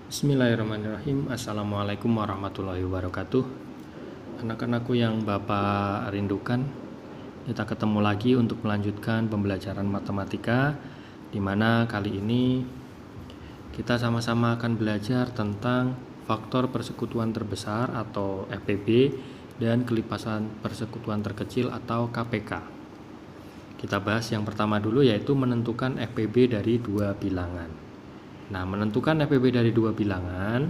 Bismillahirrahmanirrahim. Assalamualaikum warahmatullahi wabarakatuh. Anak-anakku yang Bapak rindukan, kita ketemu lagi untuk melanjutkan pembelajaran matematika, di mana kali ini kita sama-sama akan belajar tentang faktor persekutuan terbesar atau FPB dan kelipasan persekutuan terkecil atau KPK. Kita bahas yang pertama dulu, yaitu menentukan FPB dari dua bilangan. Nah, menentukan FPB dari dua bilangan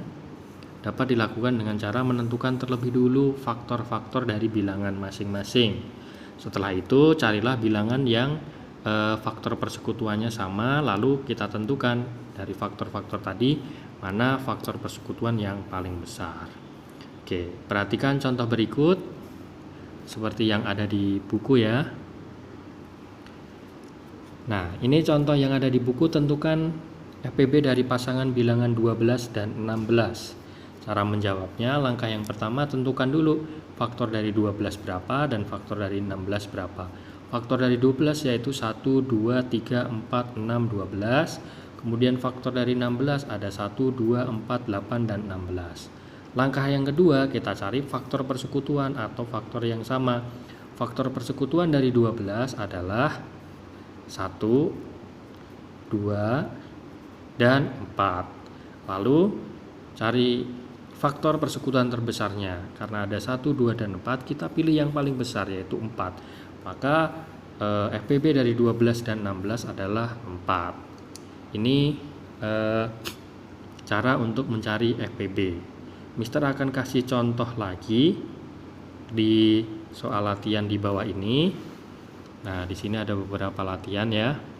dapat dilakukan dengan cara menentukan terlebih dulu faktor-faktor dari bilangan masing-masing. Setelah itu, carilah bilangan yang faktor persekutuannya sama, lalu kita tentukan dari faktor-faktor tadi mana faktor persekutuan yang paling besar. Oke, perhatikan contoh berikut seperti yang ada di buku ya. Nah, ini contoh yang ada di buku. Tentukan FPB dari pasangan bilangan 12 dan 16. Cara menjawabnya, langkah yang pertama tentukan dulu faktor dari 12 berapa dan faktor dari 16 berapa. Faktor dari 12 yaitu 1, 2, 3, 4, 6, 12. Kemudian faktor dari 16 ada 1, 2, 4, 8, dan 16. Langkah yang kedua, kita cari faktor persekutuan atau faktor yang sama. Faktor persekutuan dari 12 adalah 1, 2, dan 4. Lalu cari faktor persekutuan terbesarnya. Karena ada 1, 2, dan 4, kita pilih yang paling besar yaitu 4. Maka FPB dari 12 dan 16 adalah 4. Ini cara untuk mencari FPB. Mister akan kasih contoh lagi di soal latihan di bawah ini. Nah, di sini ada beberapa latihan ya.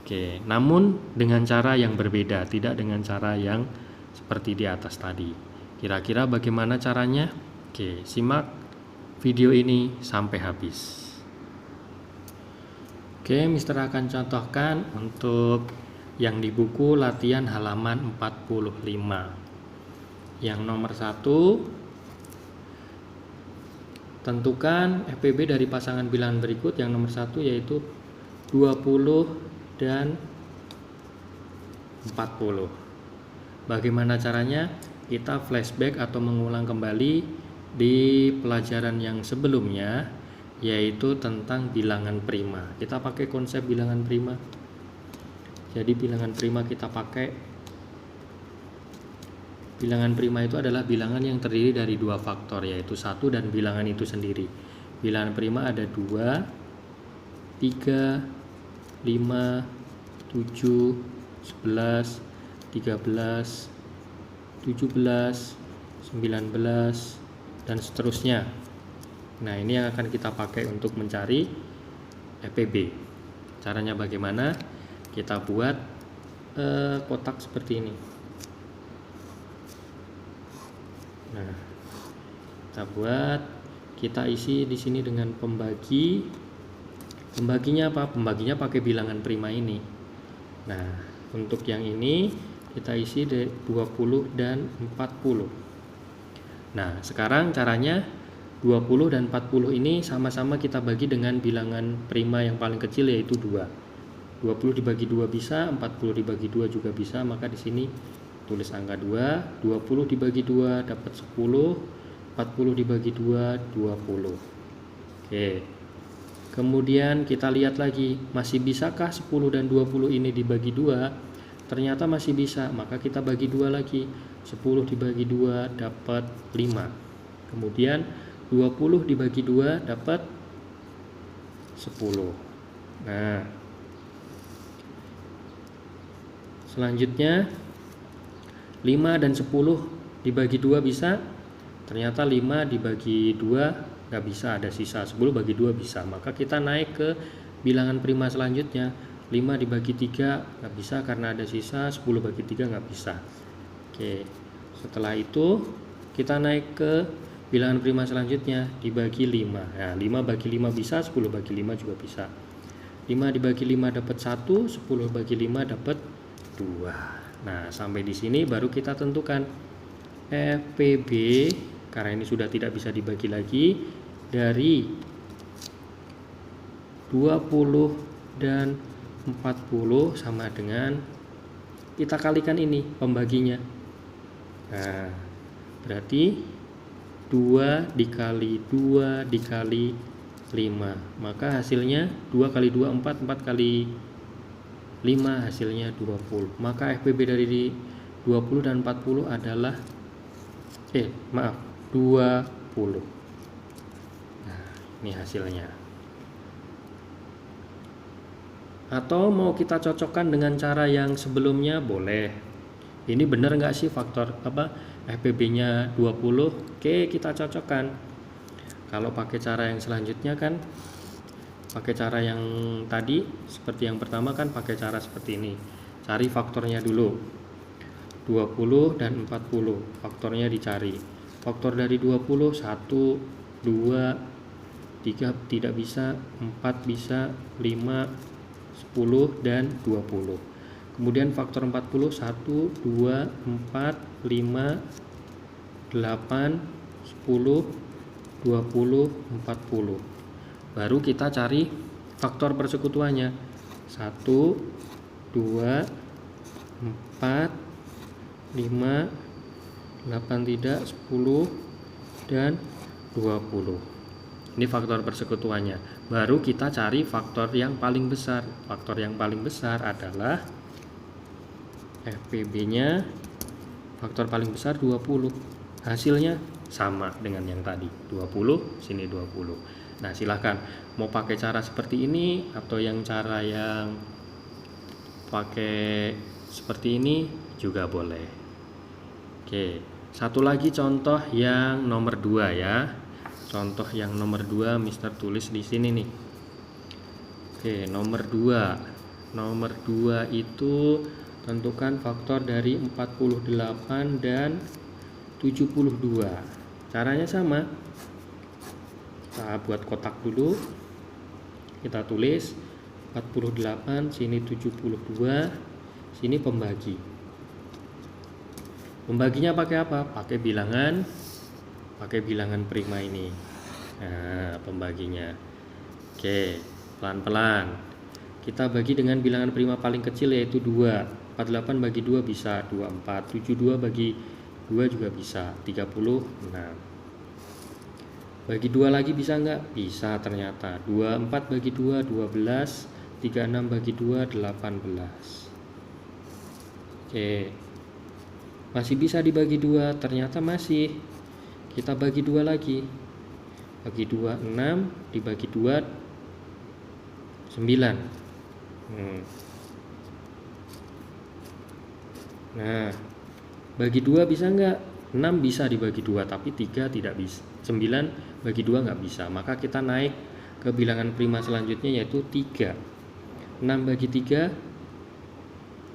Oke, namun dengan cara yang berbeda, tidak dengan cara yang seperti di atas tadi. Kira-kira bagaimana caranya? Oke, simak video ini sampai habis. Oke, Mister akan contohkan untuk yang di buku latihan halaman 45. Yang nomor 1, tentukan FPB dari pasangan bilangan berikut. Yang nomor 1 yaitu 20 dan 40. Bagaimana caranya? Kita flashback atau mengulang kembali di pelajaran yang sebelumnya, yaitu tentang bilangan prima. Kita pakai konsep bilangan prima. Jadi bilangan prima kita pakai. Bilangan prima itu adalah bilangan yang terdiri dari dua faktor, yaitu 1 dan bilangan itu sendiri. Bilangan prima ada 2, 3, 5, 7, 11, 13, 17, 19, dan seterusnya. Nah, ini yang akan kita pakai untuk mencari FPB. Caranya bagaimana? Kita buat kotak seperti ini. Nah, kita isi di sini dengan pembagi. Pembaginya apa? Pembaginya pakai bilangan prima ini. Nah, untuk yang ini kita isi 20 dan 40. Nah, sekarang caranya 20 dan 40 ini sama-sama kita bagi dengan bilangan prima yang paling kecil yaitu 2. 20 dibagi 2 bisa, 40 dibagi 2 juga bisa, maka di sini tulis angka 2. 20 dibagi 2 dapat 10, 40 dibagi 2 20. Oke. Kemudian kita lihat lagi, masih bisakah 10 dan 20 ini dibagi 2? Ternyata masih bisa, maka kita bagi 2 lagi. 10 dibagi 2 dapat 5. Kemudian 20 dibagi 2 dapat 10. Nah, selanjutnya 5 dan 10 dibagi 2 bisa. Ternyata 5 dibagi 2 nggak bisa, ada sisa. 10 bagi 2 bisa, maka kita naik ke bilangan prima selanjutnya. 5 dibagi 3 nggak bisa karena ada sisa. 10 bagi 3 nggak bisa. Oke, setelah itu kita naik ke bilangan prima selanjutnya, dibagi 5. Nah, 5 bagi 5 bisa, 10 bagi 5 juga bisa. 5 dibagi 5 dapat 1, 10 bagi 5 dapat 2. Nah, sampai di sini baru kita tentukan FPB. Karena ini sudah tidak bisa dibagi lagi, dari 20 dan 40 sama dengan, kita kalikan ini pembaginya, Nah, berarti 2 dikali 2 dikali 5, maka hasilnya 2 kali 2 4, 4 kali 5 hasilnya 20. Maka FPB dari 20 dan 40 adalah 20. Nah, ini hasilnya. Atau mau kita cocokkan dengan cara yang sebelumnya, boleh. Ini benar nggak sih faktor FPB-nya 20? Oke, kita cocokkan. Kalau pakai cara yang selanjutnya kan pakai cara yang tadi, seperti yang pertama kan pakai cara seperti ini. Cari faktornya dulu. 20 dan 40. Faktornya dicari. Faktor dari 20 1, 2, 3 tidak bisa, 4 bisa, 5, 10 dan 20. Kemudian faktor 40 1, 2, 4, 5, 8, 10, 20, 40. Baru kita cari faktor persekutuannya. 1, 2, 4, 5, 8 tidak, 10 dan 20. Ini faktor persekutuannya. Baru kita cari faktor yang paling besar. Faktor yang paling besar adalah FPB-nya, faktor paling besar 20. Hasilnya sama dengan yang tadi, 20, sini 20. Nah, silahkan mau pakai cara seperti ini atau yang cara yang pakai seperti ini juga boleh. Oke, satu lagi contoh yang nomor 2 ya. Contoh yang nomor 2 Mister tulis di sini nih. Oke, nomor 2. Nomor 2 itu tentukan faktor dari 48 dan 72. Caranya sama. Kita buat kotak dulu. Kita tulis 48, sini 72, sini pembagi. Pembaginya pakai apa? Pakai bilangan prima ini. Nah, pembaginya. Oke, pelan-pelan. Kita bagi dengan bilangan prima paling kecil yaitu 2. 48 bagi 2 bisa 24. 72 bagi 2 juga bisa 36. Bagi 2 lagi bisa nggak? Bisa ternyata. 24 bagi 2 12. 36 bagi 2 18. Oke. Masih bisa dibagi 2, ternyata masih. Kita bagi 2 lagi. Bagi 2 6, dibagi 2 9. Nah, bagi 2 bisa nggak? 6 bisa dibagi 2, tapi 3 tidak bisa. 9 bagi 2 nggak bisa. Maka kita naik ke bilangan prima selanjutnya yaitu 3. 6 bagi 3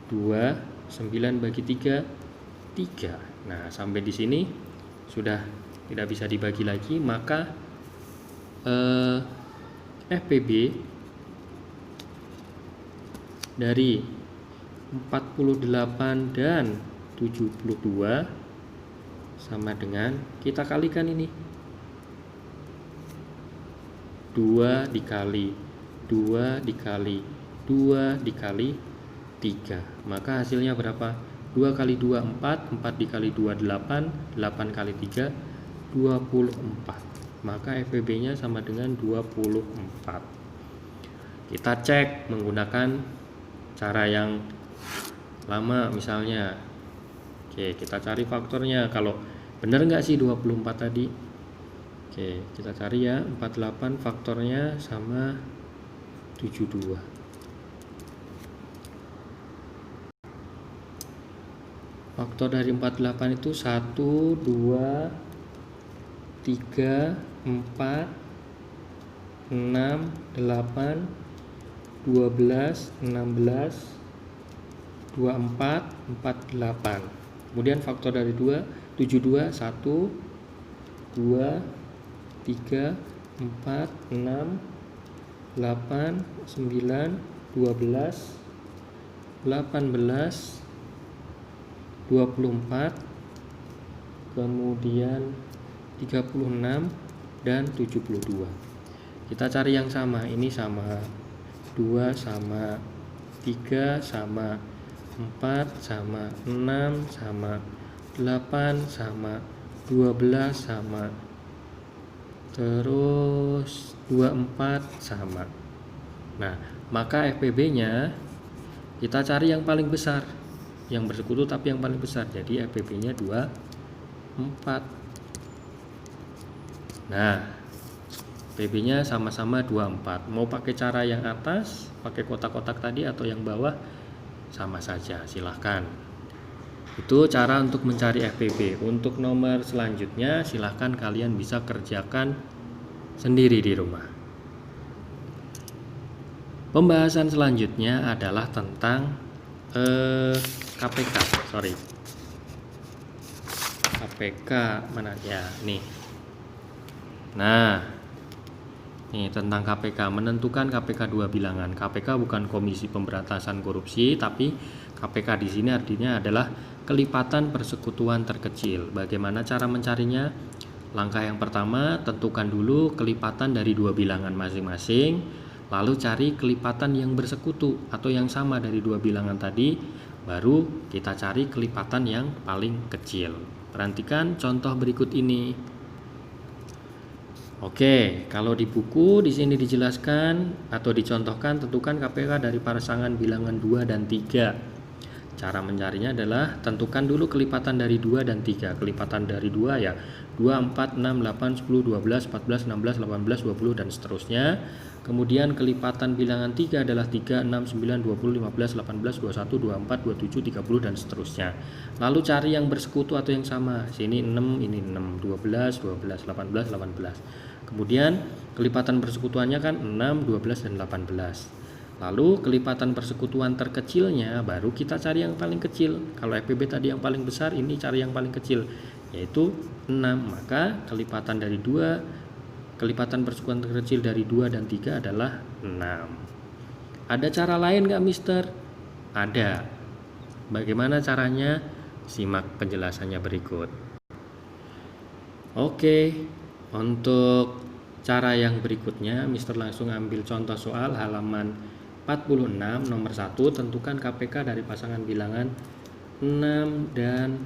2, 9 bagi 3 3. Nah, sampai di sini sudah tidak bisa dibagi lagi, maka FPB dari 48 dan 72 sama dengan, kita kalikan ini, 2 dikali 2 dikali 2 dikali 3. Maka hasilnya berapa? 2 kali 2 4, 4 dikali 2 8, 8 kali 3 24. Maka FPB-nya sama dengan 24. Kita cek menggunakan cara yang lama misalnya. Oke, kita cari faktornya. Kalau benar nggak sih 24 tadi? Oke, kita cari ya. 48 faktornya sama 72. Faktor dari 48 itu 1, 2, 3, 4, 6, 8, 12, 16, 24, 48. Kemudian faktor dari 2, 72, 1, 2, 3, 4, 6, 8, 9, 12, 18, 24, kemudian 36 dan 72. Kita cari yang sama. Ini sama 2 sama 3 sama 4 sama 6 sama 8 sama 12 sama, terus 24 sama. Nah, maka FPB-nya kita cari yang paling besar, yang bersekutu tapi yang paling besar. Jadi FPB-nya 24. Nah, FPB-nya sama-sama 24. Mau pakai cara yang atas, pakai kotak-kotak tadi, atau yang bawah, sama saja, silahkan. Itu cara untuk mencari FPB. Untuk nomor selanjutnya silahkan kalian bisa kerjakan sendiri di rumah. Pembahasan selanjutnya adalah tentang KPK. KPK mana ya? Nih. Nah, nih tentang KPK, menentukan KPK dua bilangan. KPK bukan Komisi Pemberantasan Korupsi, tapi KPK di sini artinya adalah kelipatan persekutuan terkecil. Bagaimana cara mencarinya? Langkah yang pertama, tentukan dulu kelipatan dari dua bilangan masing-masing, lalu cari kelipatan yang bersekutu atau yang sama dari dua bilangan tadi, baru kita cari kelipatan yang paling kecil. Perhatikan contoh berikut ini. Oke, kalau di buku di sini dijelaskan atau dicontohkan, tentukan KPK dari pasangan bilangan 2 dan 3. Cara mencarinya adalah tentukan dulu kelipatan dari 2 dan 3. Kelipatan dari 2 ya 2, 4, 6, 8, 10, 12, 14, 16, 18, 20 dan seterusnya. Kemudian kelipatan bilangan 3 adalah 3, 6, 9, 20, 15, 18, 21, 24, 27, 30 dan seterusnya. Lalu cari yang bersekutu atau yang sama. Sini 6, ini 6, 12, 12, 18, 18. Kemudian kelipatan persekutuannya kan 6, 12 dan 18. Lalu kelipatan persekutuan terkecilnya baru kita cari yang paling kecil. Kalau FPB tadi yang paling besar, ini cari yang paling kecil, yaitu 6. Maka kelipatan dari 2, kelipatan persekutuan terkecil dari 2 dan 3 adalah 6. Ada cara lain nggak, Mister? Ada. Bagaimana caranya? Simak penjelasannya berikut. Oke, untuk cara yang berikutnya, Mister langsung ambil contoh soal halaman 46 nomor 1, tentukan KPK dari pasangan bilangan 6 dan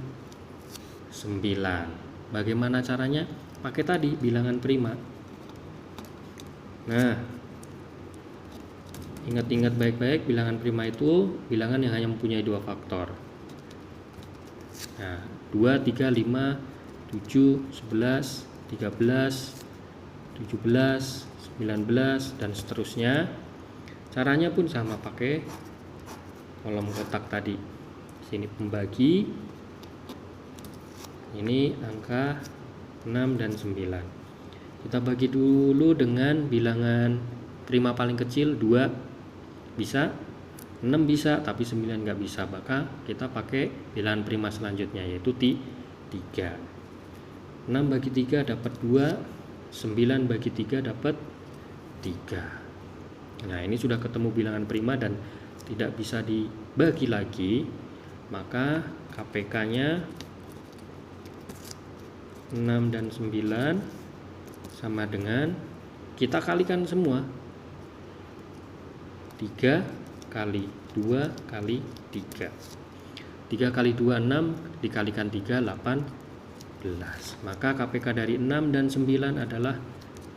9. Bagaimana caranya? Pakai tadi bilangan prima. Nah, ingat-ingat baik-baik, bilangan prima itu bilangan yang hanya mempunyai 2 faktor. Nah, 2, 3, 5, 7, 11, 13, 17, 19 dan seterusnya. Caranya pun sama, pakai kolom kotak tadi. Sini pembagi. Ini angka 6 dan 9. Kita bagi dulu dengan bilangan prima paling kecil 2. Bisa? 6 bisa, tapi 9 nggak bisa. Maka kita pakai bilangan prima selanjutnya, yaitu 3. 6 bagi 3 dapat 2. 9 bagi 3 dapat 3. Nah, ini sudah ketemu bilangan prima dan tidak bisa dibagi lagi. Maka KPK-nya 6 dan 9 sama dengan, kita kalikan semua, 3 kali 2 kali 3. 3 kali 2 6, dikalikan 3 18. Maka KPK dari 6 dan 9 adalah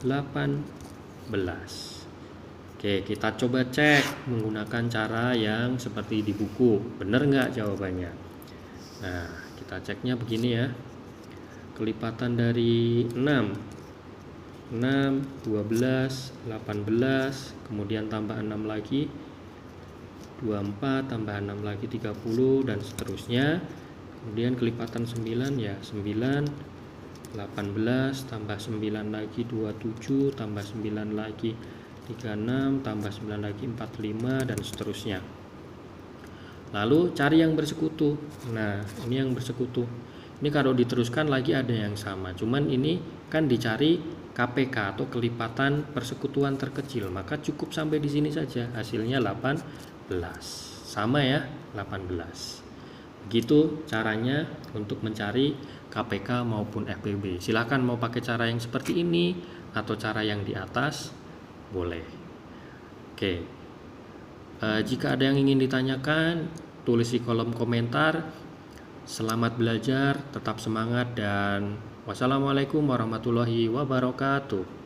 18. Oke, kita coba cek menggunakan cara yang seperti di buku. Benar nggak jawabannya? Nah, kita ceknya begini ya. Kelipatan dari 6, 12, 18, kemudian tambah 6 lagi, 24, tambah 6 lagi 30, dan seterusnya. Kemudian kelipatan 9 ya 9, 18, tambah 9 lagi 27, tambah 9 lagi 36, tambah 9 lagi 45 dan seterusnya. Lalu cari yang bersekutu. Nah, ini yang bersekutu. Ini kalau diteruskan lagi ada yang sama. Cuman ini kan dicari KPK atau kelipatan persekutuan terkecil. Maka cukup sampai di sini saja. Hasilnya 18. Sama ya, 18. Begitu caranya untuk mencari KPK maupun FPB. Silakan mau pakai cara yang seperti ini atau cara yang di atas, boleh. Oke. Jika ada yang ingin ditanyakan, tulis di kolom komentar. Selamat belajar, tetap semangat, dan wassalamualaikum warahmatullahi wabarakatuh.